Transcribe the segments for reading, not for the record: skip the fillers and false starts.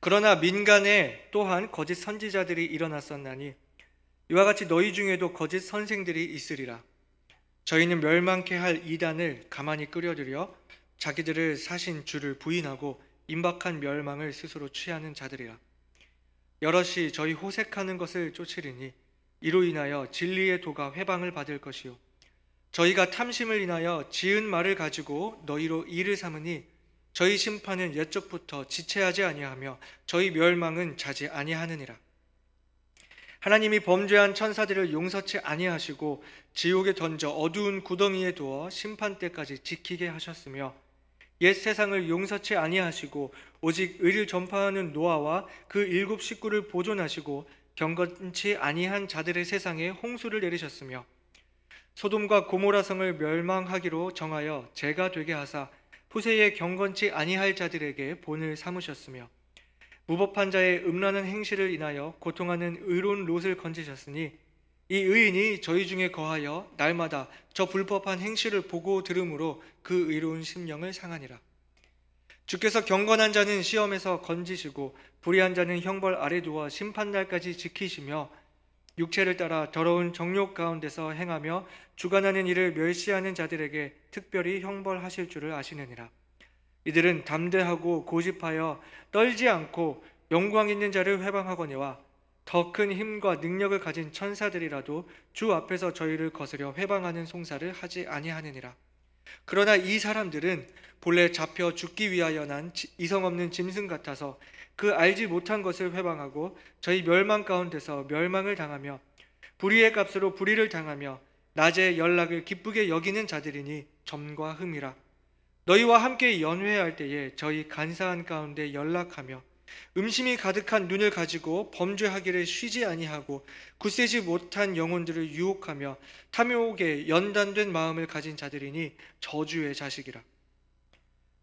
그러나 민간에 또한 거짓 선지자들이 일어났었나니 이와 같이 너희 중에도 거짓 선생들이 있으리라. 저희는 멸망케 할 이단을 가만히 끌어들여 자기들을 사신 주를 부인하고 임박한 멸망을 스스로 취하는 자들이라. 여럿이 저희 호색하는 것을 쫓으리니 이로 인하여 진리의 도가 회방을 받을 것이요 저희가 탐심을 인하여 지은 말을 가지고 너희로 일을 삼으니 저희 심판은 옛적부터 지체하지 아니하며 저희 멸망은 자지 아니하느니라. 하나님이 범죄한 천사들을 용서치 아니하시고 지옥에 던져 어두운 구덩이에 두어 심판 때까지 지키게 하셨으며 옛 세상을 용서치 아니하시고 오직 의를 전파하는 노아와 그 7 식구를 보존하시고 경건치 아니한 자들의 세상에 홍수를 내리셨으며 소돔과 고모라 성을 멸망하기로 정하여 죄가 되게 하사 후세에 경건치 아니할 자들에게 본을 삼으셨으며 무법한 자의 음란한 행실을 인하여 고통하는 의로운 롯을 건지셨으니 이 의인이 저희 중에 거하여 날마다 저 불법한 행실을 보고 들으므로 그 의로운 심령을 상하니라. 주께서 경건한 자는 시험에서 건지시고 불의한 자는 형벌 아래 두어 심판날까지 지키시며 육체를 따라 더러운 정욕 가운데서 행하며 주관하는 일을 멸시하는 자들에게 특별히 형벌하실 줄을 아시느니라. 이들은 담대하고 고집하여 떨지 않고 영광 있는 자를 회방하거니와 더 큰 힘과 능력을 가진 천사들이라도 주 앞에서 저희를 거스려 회방하는 송사를 하지 아니하느니라. 그러나 이 사람들은 본래 잡혀 죽기 위하여 난 이성 없는 짐승 같아서 그 알지 못한 것을 회방하고 저희 멸망 가운데서 멸망을 당하며 불의의 값으로 불의를 당하며 낮의 연락을 기쁘게 여기는 자들이니 점과 흠이라. 너희와 함께 연회할 때에 저희 간사한 가운데 연락하며 음심이 가득한 눈을 가지고 범죄하기를 쉬지 아니하고 굳세지 못한 영혼들을 유혹하며 탐욕에 연단된 마음을 가진 자들이니 저주의 자식이라.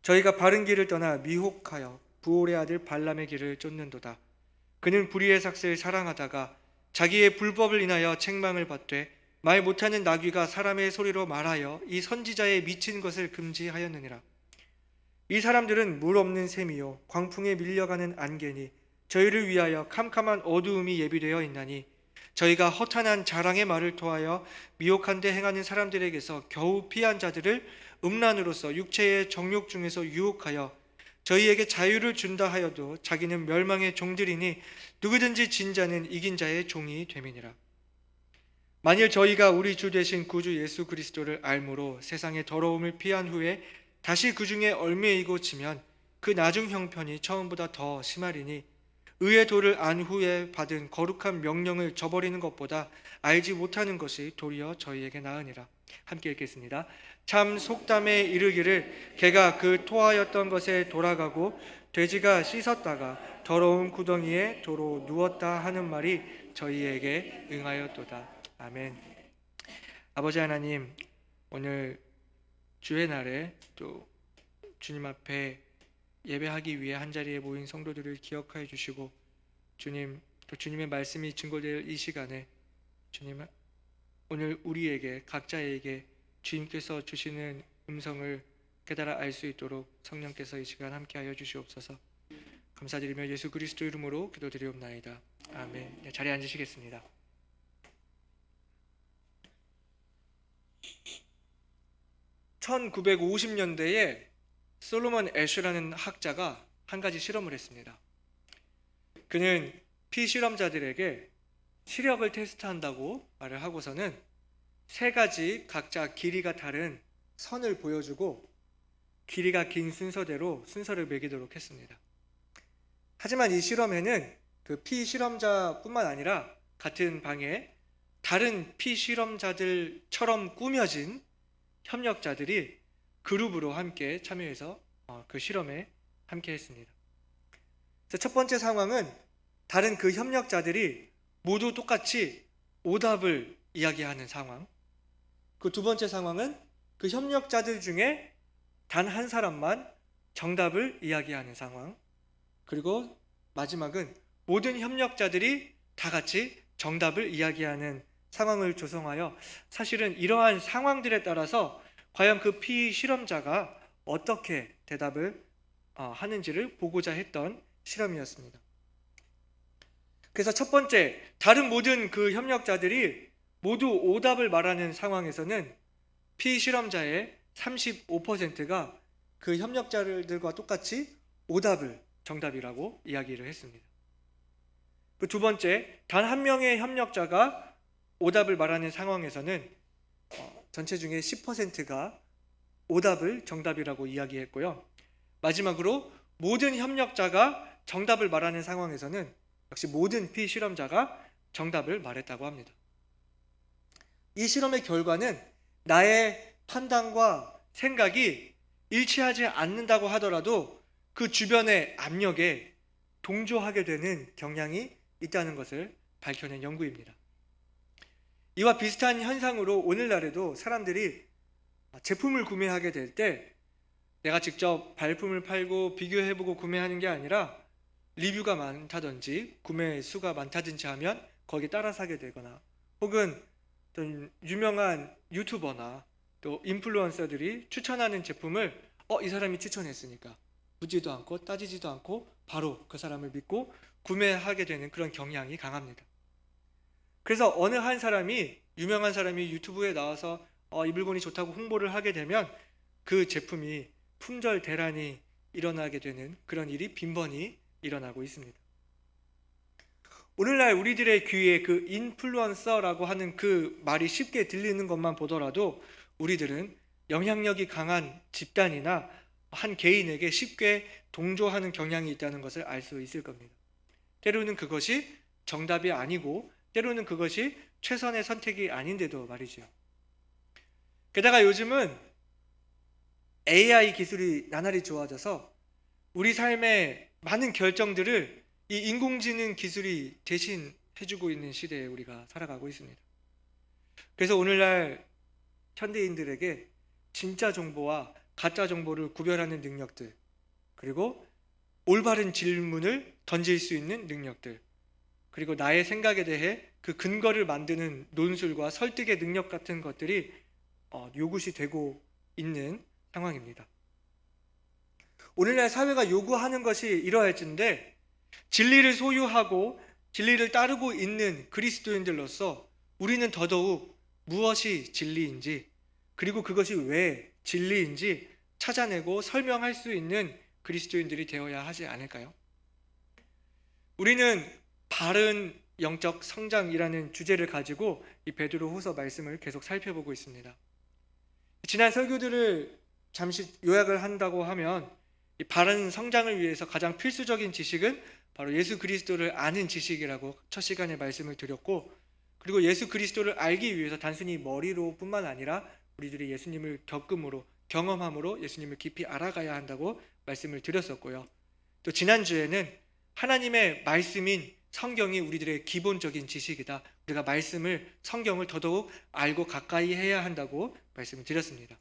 저희가 바른 길을 떠나 미혹하여 부올의 아들 발람의 길을 쫓는도다. 그는 불의의 삭슬을 사랑하다가 자기의 불법을 인하여 책망을 받되 말 못하는 나귀가 사람의 소리로 말하여 이 선지자의 미친 것을 금지하였느니라. 이 사람들은 물 없는 샘이요 광풍에 밀려가는 안개니 저희를 위하여 캄캄한 어두움이 예비되어 있나니 저희가 허탄한 자랑의 말을 토하여 미혹한 데 행하는 사람들에게서 겨우 피한 자들을 음란으로서 육체의 정욕 중에서 유혹하여 저희에게 자유를 준다 하여도 자기는 멸망의 종들이니 누구든지 진 자는 이긴 자의 종이 됨이니라. 만일 저희가 우리 주 되신 구주 예수 그리스도를 알므로 세상의 더러움을 피한 후에 다시 그 중에 얽매이고 지면 그 나중 형편이 처음보다 더 심하리니 의의 도를 안 후에 받은 거룩한 명령을 저버리는 것보다 알지 못하는 것이 도리어 저희에게 나으니라. 함께 읽겠습니다. 참 속담에 이르기를 개가 그 토하였던 것에 돌아가고 돼지가 씻었다가 더러운 구덩이에 도로 누웠다 하는 말이 저희에게 응하였도다. 아멘. 아버지 하나님, 오늘 주의 날에 또 주님 앞에 예배하기 위해 한자리에 모인 성도들을 기억하여 주시고 주님, 또 주님의 말씀이 증거될 이 시간에 주님, 오늘 우리에게 각자에게 주님께서 주시는 음성을 깨달아 알 수 있도록 성령께서 이 시간 함께하여 주시옵소서. 감사드리며 예수 그리스도 이름으로 기도드리옵나이다. 아멘. 자리에 앉으시겠습니다. (1950년대에) 솔로몬 애쉬라는 학자가 한 가지 실험을 했습니다. 그는 피실험자들에게 시력을 테스트한다고 말을 하고서는 3가지 각자 길이가 다른 선을 보여주고 길이가 긴 순서대로 순서를 매기도록 했습니다. 하지만 이 실험에는 그 피실험자뿐만 아니라 같은 방에 다른 피실험자들처럼 꾸며진 협력자들이 그룹으로 함께 참여해서 그 실험에 함께 했습니다. 첫 번째 상황은 다른 그 협력자들이 모두 똑같이 오답을 이야기하는 상황. 그 두 번째 상황은 그 협력자들 중에 단 한 사람만 정답을 이야기하는 상황. 그리고 마지막은 모든 협력자들이 다 같이 정답을 이야기하는 상황을 조성하여 사실은 이러한 상황들에 따라서 과연 그 피실험자가 어떻게 대답을 하는지를 보고자 했던 실험이었습니다. 그래서 첫 번째, 다른 모든 그 협력자들이 모두 오답을 말하는 상황에서는 피실험자의 35%가 그 협력자들과 똑같이 오답을 정답이라고 이야기를 했습니다. 그 두 번째, 단 한 명의 협력자가 오답을 말하는 상황에서는 전체 중에 10%가 오답을 정답이라고 이야기했고요. 마지막으로 모든 협력자가 정답을 말하는 상황에서는 역시 모든 피실험자가 정답을 말했다고 합니다. 이 실험의 결과는 나의 판단과 생각이 일치하지 않는다고 하더라도 그 주변의 압력에 동조하게 되는 경향이 있다는 것을 밝혀낸 연구입니다. 이와 비슷한 현상으로 오늘날에도 사람들이 제품을 구매하게 될 때 내가 직접 발품을 팔고 비교해보고 구매하는 게 아니라 리뷰가 많다든지 구매 수가 많다든지 하면 거기에 따라 사게 되거나, 혹은 어떤 유명한 유튜버나 또 인플루언서들이 추천하는 제품을 이 사람이 추천했으니까 묻지도 않고 따지지도 않고 바로 그 사람을 믿고 구매하게 되는 그런 경향이 강합니다. 그래서 어느 한 사람이, 유명한 사람이 유튜브에 나와서 이 물건이 좋다고 홍보를 하게 되면 그 제품이 품절 대란이 일어나게 되는 그런 일이 빈번히 일어나고 있습니다. 오늘날 우리들의 귀에 그 인플루언서라고 하는 그 말이 쉽게 들리는 것만 보더라도 우리들은 영향력이 강한 집단이나 한 개인에게 쉽게 동조하는 경향이 있다는 것을 알 수 있을 겁니다. 때로는 그것이 정답이 아니고 때로는 그것이 최선의 선택이 아닌데도 말이죠. 게다가 요즘은 AI 기술이 나날이 좋아져서 우리 삶의 많은 결정들을 이 인공지능 기술이 대신해주고 있는 시대에 우리가 살아가고 있습니다. 그래서 오늘날 현대인들에게 진짜 정보와 가짜 정보를 구별하는 능력들, 그리고 올바른 질문을 던질 수 있는 능력들, 그리고 나의 생각에 대해 그 근거를 만드는 논술과 설득의 능력 같은 것들이 요구시 되고 있는 상황입니다. 오늘날 사회가 요구하는 것이 이러할진데, 진리를 소유하고 진리를 따르고 있는 그리스도인들로서 우리는 더더욱 무엇이 진리인지, 그리고 그것이 왜 진리인지 찾아내고 설명할 수 있는 그리스도인들이 되어야 하지 않을까요? 우리는 바른 영적 성장이라는 주제를 가지고 이 베드로후서 말씀을 계속 살펴보고 있습니다. 지난 설교들을 잠시 요약을 한다고 하면, 이 바른 성장을 위해서 가장 필수적인 지식은 바로 예수 그리스도를 아는 지식이라고 첫 시간에 말씀을 드렸고, 그리고 예수 그리스도를 알기 위해서 단순히 머리로 뿐만 아니라 우리들이 예수님을 겪음으로, 경험함으로 예수님을 깊이 알아가야 한다고 말씀을 드렸었고요. 또 지난주에는 하나님의 말씀인 성경이 우리들의 기본적인 지식이다, 우리가 말씀을, 성경을 더더욱 알고 가까이 해야 한다고 말씀을 드렸습니다.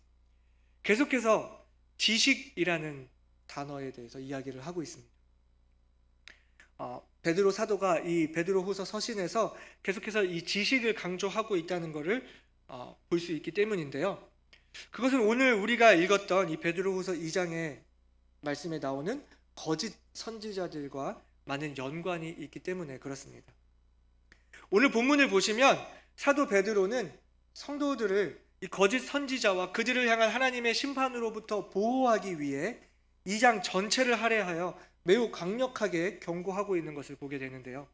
계속해서 지식이라는 단어에 대해서 이야기를 하고 있습니다. 베드로 사도가 이 베드로후서 서신에서 계속해서 이 지식을 강조하고 있다는 것을 볼 수 있기 때문인데요. 그것은 오늘 우리가 읽었던 이 베드로후서 2장의 말씀에 나오는 거짓 선지자들과 많은 연관이 있기 때문에 그렇습니다. 오늘 본문을 보시면 사도 베드로는 성도들을 이 거짓 선지자와 그들을 향한 하나님의 심판으로부터 보호하기 위해 2장 전체를 할애하여 매우 강력하게 경고하고 있는 것을 보게 되는데요.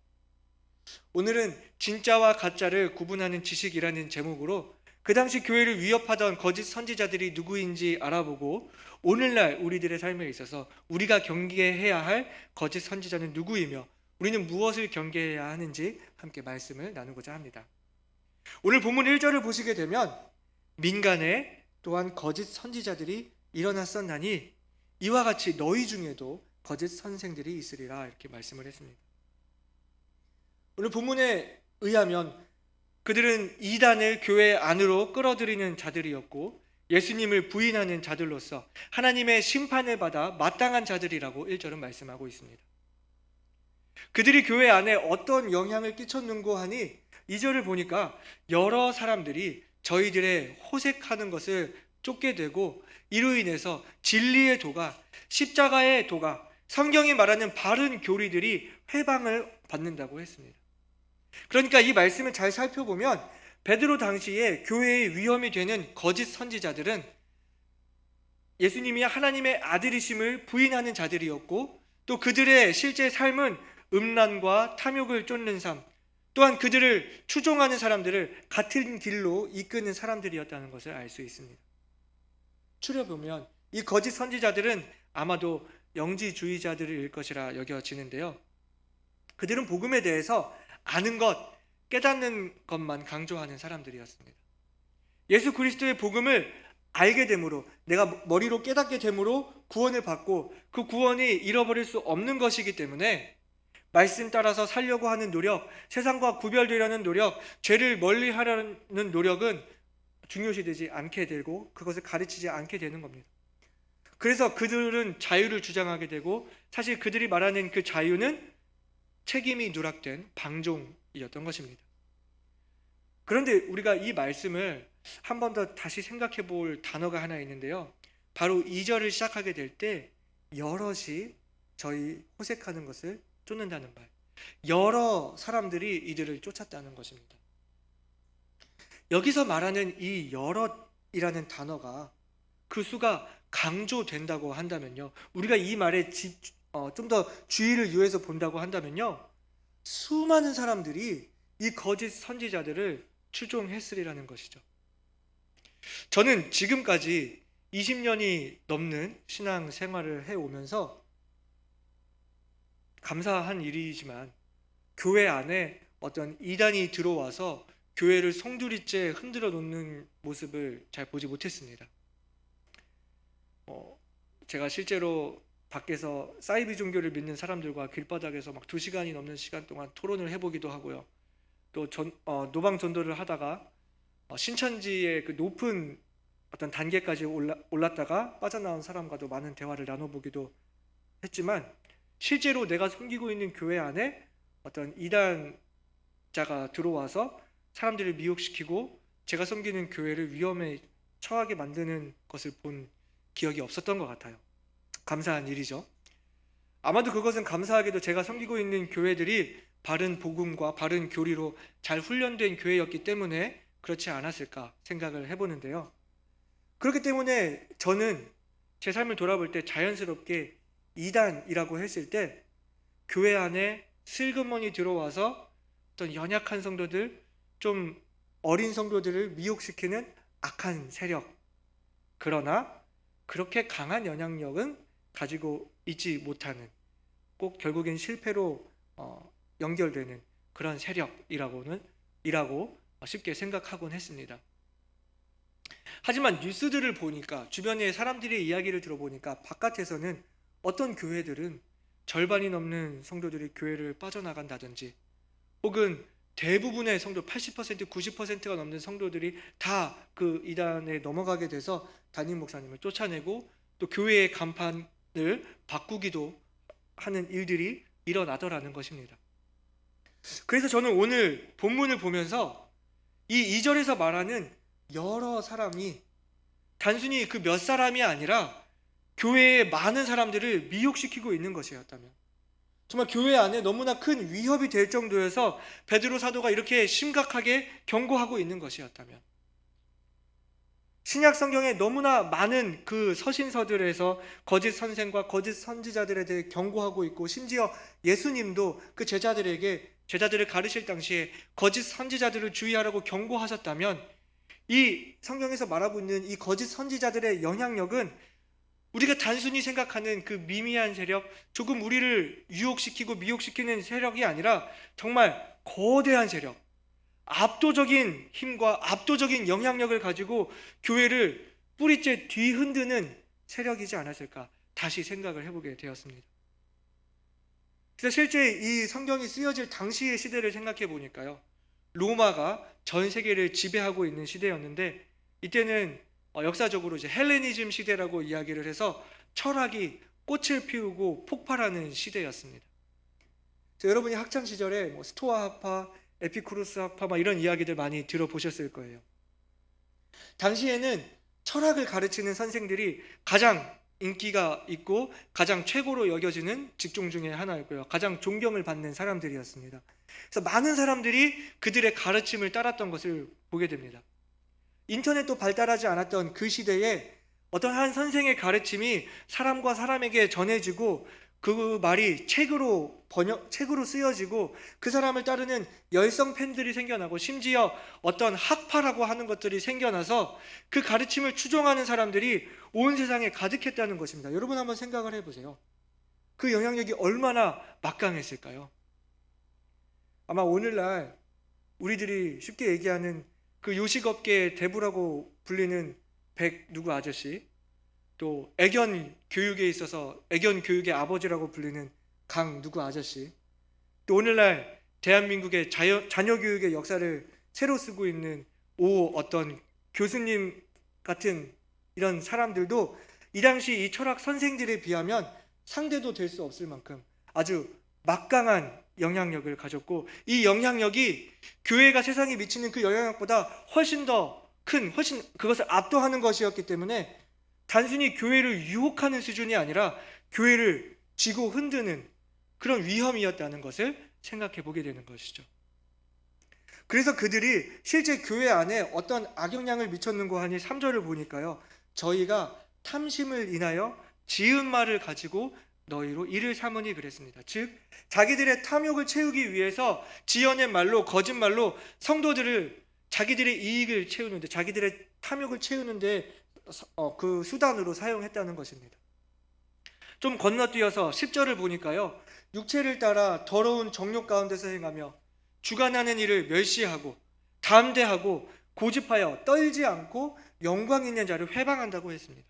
오늘은 진짜와 가짜를 구분하는 지식이라는 제목으로 그 당시 교회를 위협하던 거짓 선지자들이 누구인지 알아보고, 오늘날 우리들의 삶에 있어서 우리가 경계해야 할 거짓 선지자는 누구이며 우리는 무엇을 경계해야 하는지 함께 말씀을 나누고자 합니다. 오늘 본문 1절을 보시게 되면, 민간에 또한 거짓 선지자들이 일어났었나니 이와 같이 너희 중에도 거짓 선생들이 있으리라, 이렇게 말씀을 했습니다. 오늘 본문에 의하면 그들은 이단을 교회 안으로 끌어들이는 자들이었고, 예수님을 부인하는 자들로서 하나님의 심판을 받아 마땅한 자들이라고 1절은 말씀하고 있습니다. 그들이 교회 안에 어떤 영향을 끼쳤는고 하니 2절을 보니까 여러 사람들이 저희들의 호색하는 것을 쫓게 되고, 이로 인해서 진리의 도가, 십자가의 도가, 성경이 말하는 바른 교리들이 회방을 받는다고 했습니다. 그러니까 이 말씀을 잘 살펴보면 베드로 당시에 교회의 위험이 되는 거짓 선지자들은 예수님이 하나님의 아들이심을 부인하는 자들이었고, 또 그들의 실제 삶은 음란과 탐욕을 쫓는 삶, 또한 그들을 추종하는 사람들을 같은 길로 이끄는 사람들이었다는 것을 알 수 있습니다. 추려보면 이 거짓 선지자들은 아마도 영지주의자들일 것이라 여겨지는데요, 그들은 복음에 대해서 아는 것, 깨닫는 것만 강조하는 사람들이었습니다. 예수 그리스도의 복음을 알게 됨으로, 내가 머리로 깨닫게 됨으로 구원을 받고, 그 구원이 잃어버릴 수 없는 것이기 때문에 말씀 따라서 살려고 하는 노력, 세상과 구별되려는 노력, 죄를 멀리 하려는 노력은 중요시되지 않게 되고 그것을 가르치지 않게 되는 겁니다. 그래서 그들은 자유를 주장하게 되고, 사실 그들이 말하는 그 자유는 책임이 누락된 방종이었던 것입니다. 그런데 우리가 이 말씀을 한 번 더 다시 생각해 볼 단어가 하나 있는데요, 바로 2절을 시작하게 될 때 여럿이 저희 호색하는 것을 쫓는다는 말, 여러 사람들이 이들을 쫓았다는 것입니다. 여기서 말하는 이 여럿이라는 단어가 그 수가 강조된다고 한다면요, 우리가 이 말에 좀 더 주의를 유해서 본다고 한다면요, 수많은 사람들이 이 거짓 선지자들을 추종했으리라는 것이죠. 저는 지금까지 20년이 넘는 신앙 생활을 해오면서 감사한 일이지만, 교회 안에 어떤 이단이 들어와서 교회를 송두리째 흔들어 놓는 모습을 잘 보지 못했습니다. 제가 실제로 밖에서 사이비 종교를 믿는 사람들과 길바닥에서 막 2시간이 넘는 시간 동안 토론을 해보기도 하고요, 또 노방 전도를 하다가 신천지의 그 높은 어떤 단계까지 올랐다가 빠져나온 사람과도 많은 대화를 나눠보기도 했지만, 실제로 내가 섬기고 있는 교회 안에 어떤 이단자가 들어와서 사람들을 미혹시키고 제가 섬기는 교회를 위험에 처하게 만드는 것을 본 기억이 없었던 것 같아요. 감사한 일이죠. 아마도 그것은 감사하게도 제가 섬기고 있는 교회들이 바른 복음과 바른 교리로 잘 훈련된 교회였기 때문에 그렇지 않았을까 생각을 해보는데요, 그렇기 때문에 저는 제 삶을 돌아볼 때 자연스럽게 이단이라고 했을 때 교회 안에 슬그머니 들어와서 어떤 연약한 성도들, 좀 어린 성도들을 미혹시키는 악한 세력, 그러나 그렇게 강한 영향력은 가지고 있지 못하는, 꼭 결국엔 실패로 연결되는 그런 세력이라고 쉽게 생각하곤 했습니다. 하지만 뉴스들을 보니까, 주변의 사람들의 이야기를 들어보니까 바깥에서는 어떤 교회들은 절반이 넘는 성도들이 교회를 빠져나간다든지, 혹은 대부분의 성도 80%, 90%가 넘는 성도들이 다 그 이단에 넘어가게 돼서 담임 목사님을 쫓아내고 또 교회의 간판을 바꾸기도 하는 일들이 일어나더라는 것입니다. 그래서 저는 오늘 본문을 보면서 이 2절에서 말하는 여러 사람이 단순히 그 몇 사람이 아니라 교회의 많은 사람들을 미혹시키고 있는 것이었다면, 정말 교회 안에 너무나 큰 위협이 될 정도여서 베드로 사도가 이렇게 심각하게 경고하고 있는 것이었다면, 신약 성경에 너무나 많은 그 서신서들에서 거짓 선생과 거짓 선지자들에 대해 경고하고 있고, 심지어 예수님도 그 제자들을 가르칠 당시에 거짓 선지자들을 주의하라고 경고하셨다면, 이 성경에서 말하고 있는 이 거짓 선지자들의 영향력은 우리가 단순히 생각하는 그 미미한 세력, 조금 우리를 유혹시키고 미혹시키는 세력이 아니라 정말 거대한 세력, 압도적인 힘과 압도적인 영향력을 가지고 교회를 뿌리째 뒤흔드는 세력이지 않았을까 다시 생각을 해보게 되었습니다. 그래서 실제 이 성경이 쓰여질 당시의 시대를 생각해 보니까요, 로마가 전 세계를 지배하고 있는 시대였는데, 이때는 역사적으로 이제 헬레니즘 시대라고 이야기를 해서 철학이 꽃을 피우고 폭발하는 시대였습니다. 여러분이 학창 시절에 스토아 학파, 에피쿠로스 학파 이런 이야기들 많이 들어보셨을 거예요. 당시에는 철학을 가르치는 선생들이 가장 인기가 있고 가장 최고로 여겨지는 직종 중에 하나였고요. 가장 존경을 받는 사람들이었습니다. 그래서 많은 사람들이 그들의 가르침을 따랐던 것을 보게 됩니다. 인터넷도 발달하지 않았던 그 시대에 어떤 한 선생의 가르침이 사람과 사람에게 전해지고 그 말이 책으로 쓰여지고 그 사람을 따르는 열성 팬들이 생겨나고 심지어 어떤 학파라고 하는 것들이 생겨나서 그 가르침을 추종하는 사람들이 온 세상에 가득했다는 것입니다. 여러분 한번 생각을 해보세요. 그 영향력이 얼마나 막강했을까요? 아마 오늘날 우리들이 쉽게 얘기하는 그 요식업계의 대부라고 불리는 백 누구 아저씨, 또 애견 교육에 있어서 애견 교육의 아버지라고 불리는 강 누구 아저씨, 또 오늘날 대한민국의 자녀 교육의 역사를 새로 쓰고 있는 오 어떤 교수님 같은 이런 사람들도 이 당시 이 철학 선생들에 비하면 상대도 될 수 없을 만큼 아주 막강한 영향력을 가졌고, 이 영향력이 교회가 세상에 미치는 그 영향력보다 훨씬 더 큰, 훨씬 그것을 압도하는 것이었기 때문에 단순히 교회를 유혹하는 수준이 아니라 교회를 쥐고 흔드는 그런 위험이었다는 것을 생각해 보게 되는 것이죠. 그래서 그들이 실제 교회 안에 어떤 악영향을 미쳤는고 하니 3절을 보니까요, 저희가 탐심을 인하여 지은 말을 가지고 너희로 이를 삼으니 그랬습니다. 즉 자기들의 탐욕을 채우기 위해서 지어낸 말로, 거짓말로 성도들을 자기들의 이익을 채우는데, 자기들의 탐욕을 채우는데 그 수단으로 사용했다는 것입니다. 좀 건너뛰어서 10절을 보니까요, 육체를 따라 더러운 정욕 가운데서 행하며 주관하는 일을 멸시하고 담대하고 고집하여 떨지 않고 영광 있는 자를 회방한다고 했습니다.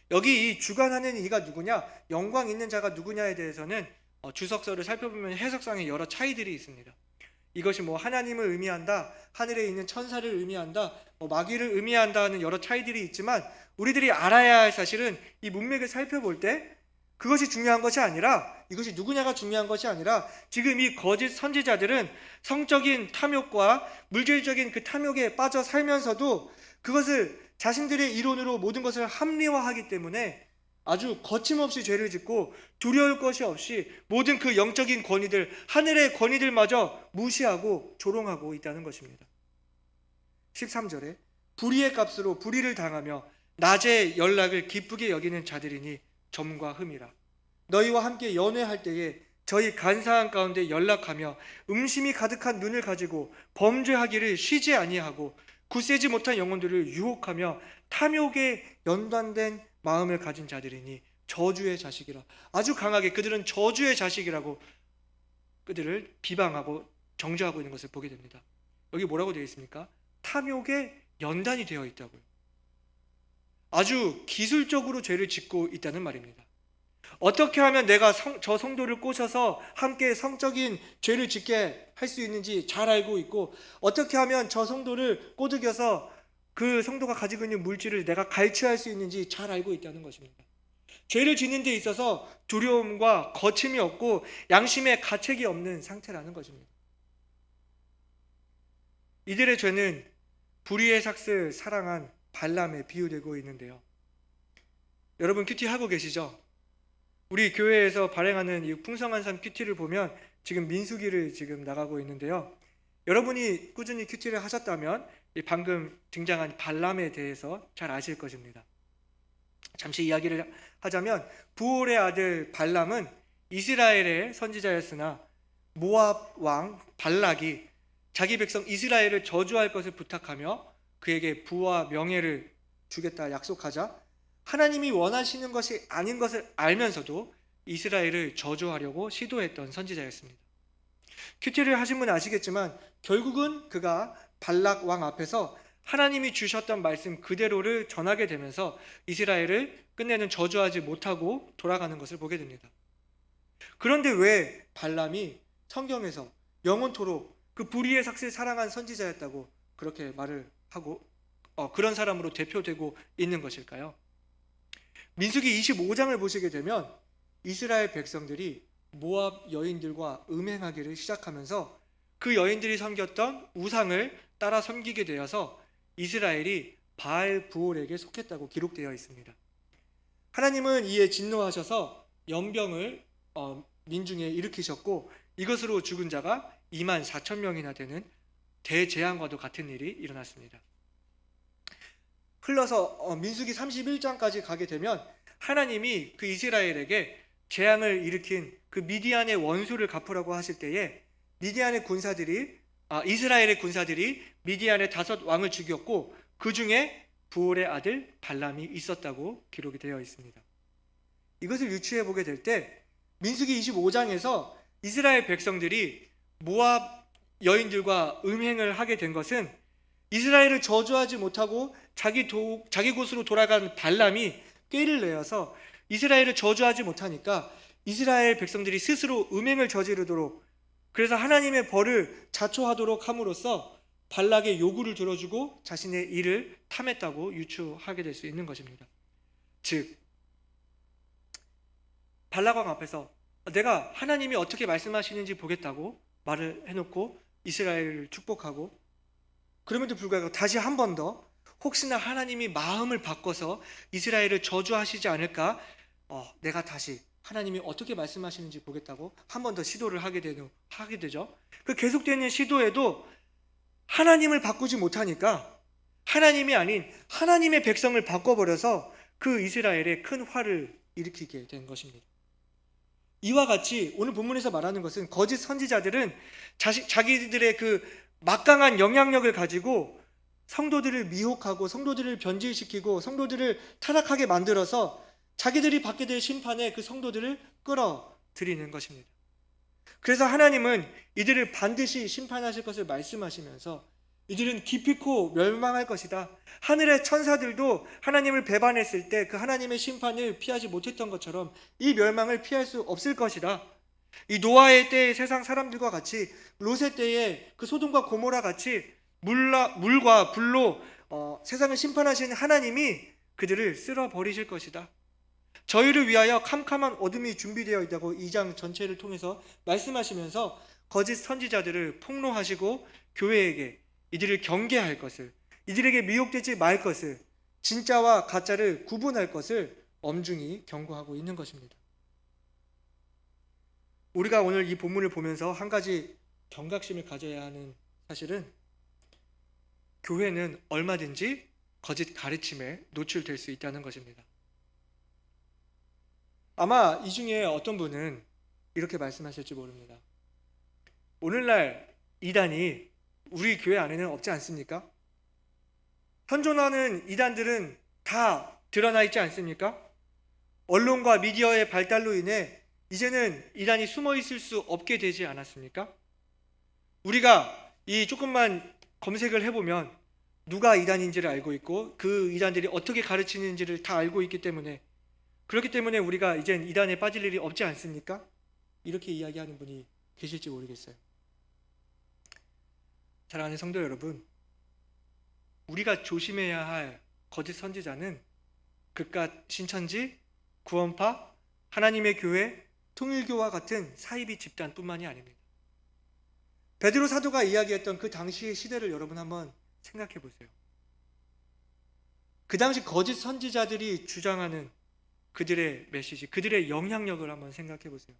여기 이 주관하는 이가 누구냐, 영광 있는 자가 누구냐에 대해서는 주석서를 살펴보면 해석상에 여러 차이들이 있습니다. 이것이 뭐 하나님을 의미한다, 하늘에 있는 천사를 의미한다, 마귀를 의미한다 하는 여러 차이들이 있지만 우리들이 알아야 할 사실은 이 문맥을 살펴볼 때 그것이 중요한 것이 아니라, 이것이 누구냐가 중요한 것이 아니라 지금 이 거짓 선지자들은 성적인 탐욕과 물질적인 그 탐욕에 빠져 살면서도 그것을 자신들의 이론으로 모든 것을 합리화하기 때문에 아주 거침없이 죄를 짓고 두려울 것이 없이 모든 그 영적인 권위들, 하늘의 권위들마저 무시하고 조롱하고 있다는 것입니다. 13절에 불의의 값으로 불의를 당하며 낮의 연락을 기쁘게 여기는 자들이니 점과 흠이라. 너희와 함께 연회할 때에 저희 간사한 가운데 연락하며 음심이 가득한 눈을 가지고 범죄하기를 쉬지 아니하고 굳세지 못한 영혼들을 유혹하며 탐욕에 연관된 마음을 가진 자들이니 저주의 자식이라. 아주 강하게 그들은 저주의 자식이라고 그들을 비방하고 정죄하고 있는 것을 보게 됩니다. 여기 뭐라고 되어 있습니까? 탐욕에 연단이 되어 있다고요. 아주 기술적으로 죄를 짓고 있다는 말입니다. 어떻게 하면 내가 저 성도를 꼬셔서 함께 성적인 죄를 짓게 할 수 있는지 잘 알고 있고, 어떻게 하면 저 성도를 꼬드겨서 그 성도가 가지고 있는 물질을 내가 갈취할 수 있는지 잘 알고 있다는 것입니다. 죄를 짓는 데 있어서 두려움과 거침이 없고 양심의 가책이 없는 상태라는 것입니다. 이들의 죄는 불의의 삭슬 사랑한 발람에 비유되고 있는데요, 여러분 큐티 하고 계시죠? 우리 교회에서 발행하는 이 풍성한 삶 큐티를 보면 지금 민수기를 지금 나가고 있는데요, 여러분이 꾸준히 큐티를 하셨다면 방금 등장한 발람에 대해서 잘 아실 것입니다. 잠시 이야기를 하자면 부올의 아들 발람은 이스라엘의 선지자였으나 모압 왕 발락이 자기 백성 이스라엘을 저주할 것을 부탁하며 그에게 부와 명예를 주겠다 약속하자 하나님이 원하시는 것이 아닌 것을 알면서도 이스라엘을 저주하려고 시도했던 선지자였습니다. 큐티를 하신 분은 아시겠지만 결국은 그가 발락 왕 앞에서 하나님이 주셨던 말씀 그대로를 전하게 되면서 이스라엘을 끝내는 저주하지 못하고 돌아가는 것을 보게 됩니다. 그런데 왜 발람이 성경에서 영원토록 그 불의의 삭슬 사랑한 선지자였다고 그렇게 말을 하고 그런 사람으로 대표되고 있는 것일까요? 민수기 25장을 보시게 되면 이스라엘 백성들이 모압 여인들과 음행하기를 시작하면서 그 여인들이 섬겼던 우상을 따라 섬기게 되어서 이스라엘이 바알 부올에게 속했다고 기록되어 있습니다. 하나님은 이에 진노하셔서 연병을 민중에 일으키셨고 이것으로 죽은 자가 2만 4천 명이나 되는 대재앙과도 같은 일이 일어났습니다. 흘러서 민수기 31장까지 가게 되면 하나님이 그 이스라엘에게 재앙을 일으킨 그 미디안의 원수를 갚으라고 하실 때에 이스라엘의 군사들이 미디안의 5 왕을 죽였고 그 중에 부올의 아들 발람이 있었다고 기록이 되어 있습니다. 이것을 유추해 보게 될 때 민수기 25장에서 이스라엘 백성들이 모압 여인들과 음행을 하게 된 것은 이스라엘을 저주하지 못하고 자기 곳으로 돌아간 발람이 꾀를 내어서 이스라엘을 저주하지 못하니까 이스라엘 백성들이 스스로 음행을 저지르도록, 그래서 하나님의 벌을 자초하도록 함으로써 발락의 요구를 들어주고 자신의 일을 탐했다고 유추하게 될 수 있는 것입니다. 즉 발락 왕 앞에서 내가 하나님이 어떻게 말씀하시는지 보겠다고 말을 해놓고 이스라엘을 축복하고, 그럼에도 불구하고 다시 한 번 더 혹시나 하나님이 마음을 바꿔서 이스라엘을 저주하시지 않을까, 내가 다시 하나님이 어떻게 말씀하시는지 보겠다고 한 번 더 시도를 하게 되죠. 그 계속되는 시도에도 하나님을 바꾸지 못하니까 하나님이 아닌 하나님의 백성을 바꿔버려서 그 이스라엘에 큰 화를 일으키게 된 것입니다. 이와 같이 오늘 본문에서 말하는 것은 거짓 선지자들은 자기들의 그 막강한 영향력을 가지고 성도들을 미혹하고 성도들을 변질시키고 성도들을 타락하게 만들어서 자기들이 받게 될 심판에 그 성도들을 끌어들이는 것입니다. 그래서 하나님은 이들을 반드시 심판하실 것을 말씀하시면서 이들은 기필코 멸망할 것이다. 하늘의 천사들도 하나님을 배반했을 때 그 하나님의 심판을 피하지 못했던 것처럼 이 멸망을 피할 수 없을 것이다. 이 노아의 때의 세상 사람들과 같이, 롯의 때의 그 소돔과 고모라 같이 물과 불로 세상을 심판하시는 하나님이 그들을 쓸어버리실 것이다. 저희를 위하여 캄캄한 어둠이 준비되어 있다고 2장 전체를 통해서 말씀하시면서 거짓 선지자들을 폭로하시고 교회에게 이들을 경계할 것을, 이들에게 미혹되지 말 것을, 진짜와 가짜를 구분할 것을 엄중히 경고하고 있는 것입니다. 우리가 오늘 이 본문을 보면서 한 가지 경각심을 가져야 하는 사실은 교회는 얼마든지 거짓 가르침에 노출될 수 있다는 것입니다. 아마 이 중에 어떤 분은 이렇게 말씀하실지 모릅니다. 오늘날 이단이 우리 교회 안에는 없지 않습니까? 현존하는 이단들은 다 드러나 있지 않습니까? 언론과 미디어의 발달로 인해 이제는 이단이 숨어 있을 수 없게 되지 않았습니까? 우리가 이 조금만 검색을 해보면 누가 이단인지를 알고 있고 그 이단들이 어떻게 가르치는지를 다 알고 있기 때문에, 그렇기 때문에 우리가 이젠 이단에 빠질 일이 없지 않습니까? 이렇게 이야기하는 분이 계실지 모르겠어요. 사랑하는 성도 여러분, 우리가 조심해야 할 거짓 선지자는 그깟 신천지, 구원파, 하나님의 교회, 통일교와 같은 사이비 집단뿐만이 아닙니다. 베드로 사도가 이야기했던 그 당시의 시대를 여러분 한번 생각해 보세요. 그 당시 거짓 선지자들이 주장하는 그들의 메시지, 그들의 영향력을 한번 생각해 보세요.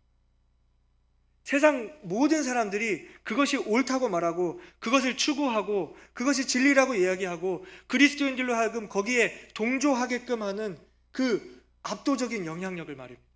세상 모든 사람들이 그것이 옳다고 말하고 그것을 추구하고 그것이 진리라고 이야기하고 그리스도인들로 하여금 거기에 동조하게끔 하는 그 압도적인 영향력을 말입니다.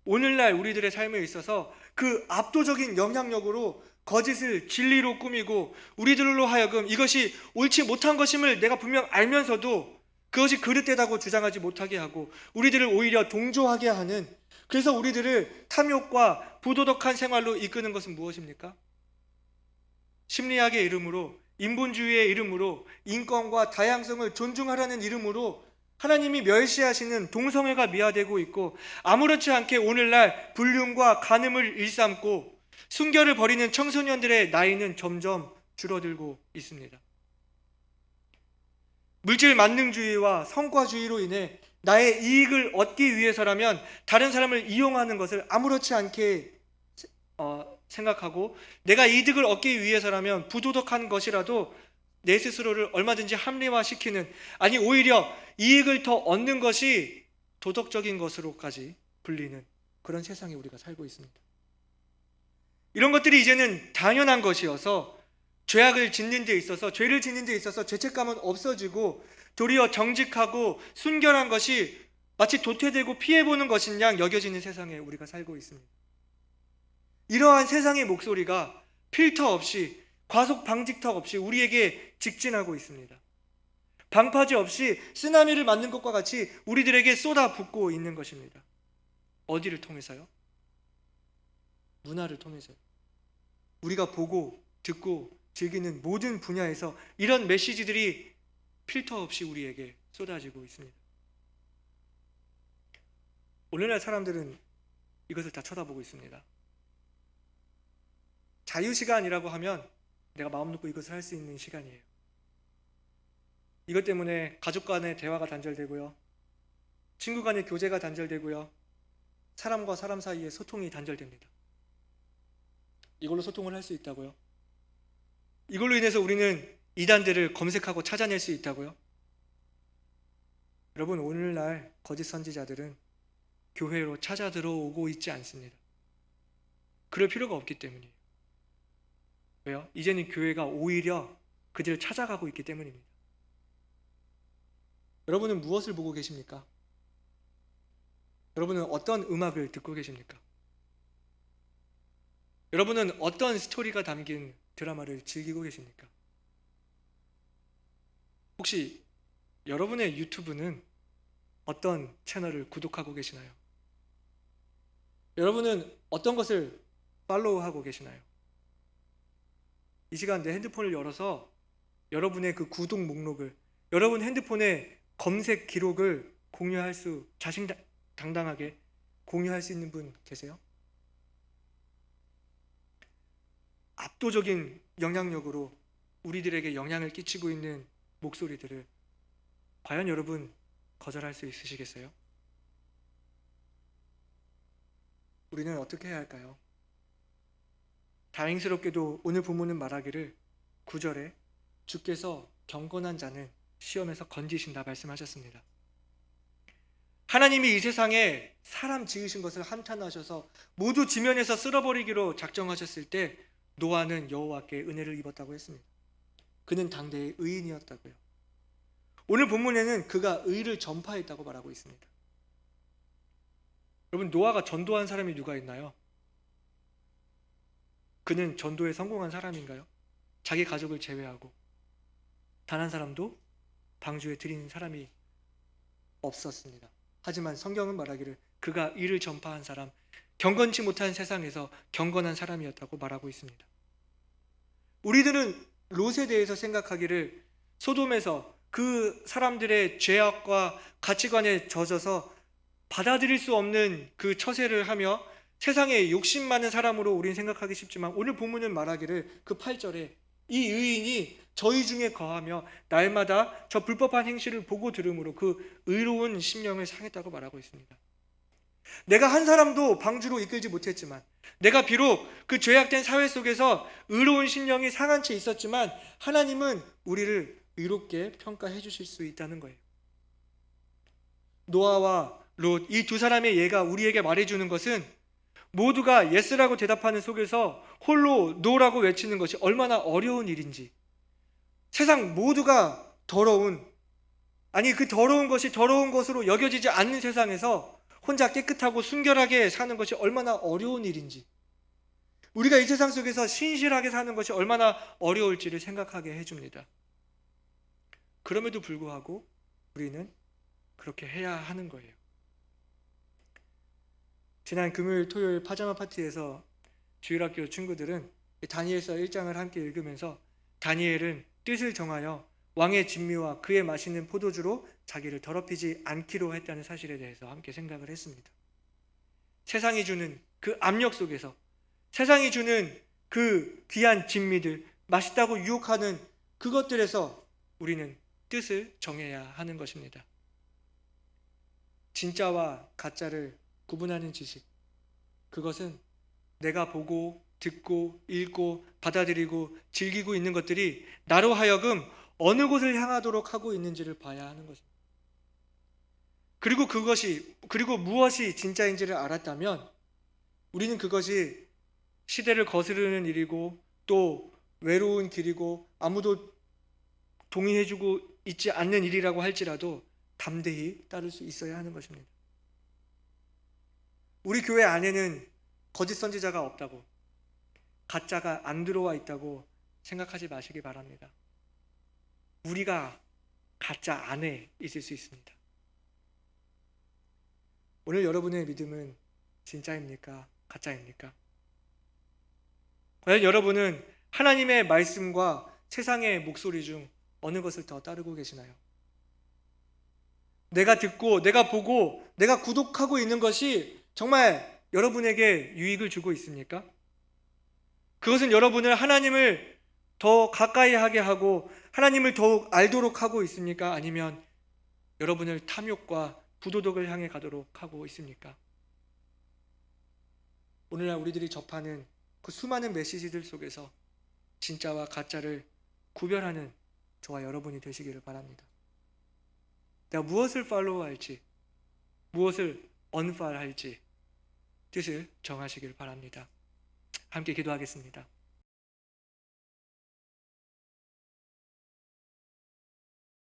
오늘날 우리들의 삶에 있어서 그 압도적인 영향력으로 거짓을 진리로 꾸미고 우리들로 하여금 이것이 옳지 못한 것임을 내가 분명 알면서도 그것이 그릇되다고 주장하지 못하게 하고 우리들을 오히려 동조하게 하는, 그래서 우리들을 탐욕과 부도덕한 생활로 이끄는 것은 무엇입니까? 심리학의 이름으로, 인본주의의 이름으로, 인권과 다양성을 존중하라는 이름으로 하나님이 멸시하시는 동성애가 미화되고 있고, 아무렇지 않게 오늘날 불륜과 간음을 일삼고 순결을 버리는 청소년들의 나이는 점점 줄어들고 있습니다. 물질 만능주의와 성과주의로 인해 나의 이익을 얻기 위해서라면 다른 사람을 이용하는 것을 아무렇지 않게 생각하고, 내가 이득을 얻기 위해서라면 부도덕한 것이라도 내 스스로를 얼마든지 합리화시키는, 아니 오히려 이익을 더 얻는 것이 도덕적인 것으로까지 불리는 그런 세상에 우리가 살고 있습니다. 이런 것들이 이제는 당연한 것이어서 죄악을 짓는 데 있어서, 죄를 짓는 데 있어서 죄책감은 없어지고 도리어 정직하고 순결한 것이 마치 도태되고 피해보는 것인 양 여겨지는 세상에 우리가 살고 있습니다. 이러한 세상의 목소리가 필터 없이, 과속 방지턱 없이 우리에게 직진하고 있습니다. 방파제 없이 쓰나미를 맞는 것과 같이 우리들에게 쏟아붓고 있는 것입니다. 어디를 통해서요? 문화를 통해서요. 우리가 보고 듣고 즐기는 모든 분야에서 이런 메시지들이 필터 없이 우리에게 쏟아지고 있습니다. 오늘날 사람들은 이것을 다 쳐다보고 있습니다. 자유시간이라고 하면 내가 마음 놓고 이것을 할 수 있는 시간이에요. 이것 때문에 가족 간의 대화가 단절되고요, 친구 간의 교제가 단절되고요, 사람과 사람 사이의 소통이 단절됩니다. 이걸로 소통을 할 수 있다고요? 이걸로 인해서 우리는 이단들을 검색하고 찾아낼 수 있다고요? 여러분, 오늘날 거짓 선지자들은 교회로 찾아 들어오고 있지 않습니다. 그럴 필요가 없기 때문이에요. 왜요? 이제는 교회가 오히려 그들을 찾아가고 있기 때문입니다. 여러분은 무엇을 보고 계십니까? 여러분은 어떤 음악을 듣고 계십니까? 여러분은 어떤 스토리가 담긴 드라마를 즐기고 계십니까? 혹시 여러분의 유튜브는 어떤 채널을 구독하고 계시나요? 여러분은 어떤 것을 팔로우하고 계시나요? 이 시간 내 핸드폰을 열어서 여러분의 그 구독 목록을, 여러분 핸드폰의 검색 기록을 공유할 수, 자신당당하게 공유할 수 있는 분 계세요? 압도적인 영향력으로 우리들에게 영향을 끼치고 있는 목소리들을 과연 여러분 거절할 수 있으시겠어요? 우리는 어떻게 해야 할까요? 다행스럽게도 오늘 본문은 말하기를 9절에 주께서 경건한 자는 시험에서 건지신다 말씀하셨습니다. 하나님이 이 세상에 사람 지으신 것을 한탄하셔서 모두 지면에서 쓸어버리기로 작정하셨을 때 노아는 여호와께 은혜를 입었다고 했습니다. 그는 당대의 의인이었다고요. 오늘 본문에는 그가 의를 전파했다고 말하고 있습니다. 여러분, 노아가 전도한 사람이 누가 있나요? 그는 전도에 성공한 사람인가요? 자기 가족을 제외하고 단 한 사람도 방주에 들이는 사람이 없었습니다. 하지만 성경은 말하기를 그가 의를 전파한 사람, 경건치 못한 세상에서 경건한 사람이었다고 말하고 있습니다. 우리들은 롯에 대해서 생각하기를 소돔에서 그 사람들의 죄악과 가치관에 젖어서 받아들일 수 없는 그 처세를 하며 세상에 욕심 많은 사람으로 우리는 생각하기 쉽지만 오늘 본문은 말하기를 그 8절에 이 의인이 저희 중에 거하며 날마다 저 불법한 행실을 보고 들음으로 그 의로운 심령을 상했다고 말하고 있습니다. 내가 한 사람도 방주로 이끌지 못했지만, 내가 비록 그 죄악된 사회 속에서 의로운 심령이 상한 채 있었지만 하나님은 우리를 의롭게 평가해 주실 수 있다는 거예요. 노아와 롯, 이 두 사람의 예가 우리에게 말해주는 것은 모두가 예스라고 대답하는 속에서 홀로 노라고 외치는 것이 얼마나 어려운 일인지, 세상 모두가 더러운, 아니 그 더러운 것이 더러운 것으로 여겨지지 않는 세상에서 혼자 깨끗하고 순결하게 사는 것이 얼마나 어려운 일인지, 우리가 이 세상 속에서 신실하게 사는 것이 얼마나 어려울지를 생각하게 해줍니다. 그럼에도 불구하고 우리는 그렇게 해야 하는 거예요. 지난 금요일, 토요일 파자마 파티에서 주일학교 친구들은 다니엘서 1장을 함께 읽으면서 다니엘은 뜻을 정하여 왕의 진미와 그의 마시는 포도주로 자기를 더럽히지 않기로 했다는 사실에 대해서 함께 생각을 했습니다. 세상이 주는 그 압력 속에서, 세상이 주는 그 귀한 진미들, 맛있다고 유혹하는 그것들에서 우리는 뜻을 정해야 하는 것입니다. 진짜와 가짜를 구분하는 지식, 그것은 내가 보고 듣고 읽고 받아들이고 즐기고 있는 것들이 나로 하여금 어느 곳을 향하도록 하고 있는지를 봐야 하는 것입니다. 그리고 무엇이 진짜인지를 알았다면 우리는 그것이 시대를 거스르는 일이고 또 외로운 길이고 아무도 동의해주고 있지 않는 일이라고 할지라도 담대히 따를 수 있어야 하는 것입니다. 우리 교회 안에는 거짓 선지자가 없다고, 가짜가 안 들어와 있다고 생각하지 마시기 바랍니다. 우리가 가짜 안에 있을 수 있습니다. 오늘 여러분의 믿음은 진짜입니까? 가짜입니까? 과연 여러분은 하나님의 말씀과 세상의 목소리 중 어느 것을 더 따르고 계시나요? 내가 듣고 내가 보고 내가 구독하고 있는 것이 정말 여러분에게 유익을 주고 있습니까? 그것은 여러분을 하나님을 더 가까이 하게 하고 하나님을 더욱 알도록 하고 있습니까? 아니면 여러분을 탐욕과 부도덕을 향해 가도록 하고 있습니까? 오늘날 우리들이 접하는 그 수많은 메시지들 속에서 진짜와 가짜를 구별하는 저와 여러분이 되시기를 바랍니다. 내가 무엇을 팔로우할지, 무엇을 언팔할지 뜻을 정하시길 바랍니다. 함께 기도하겠습니다.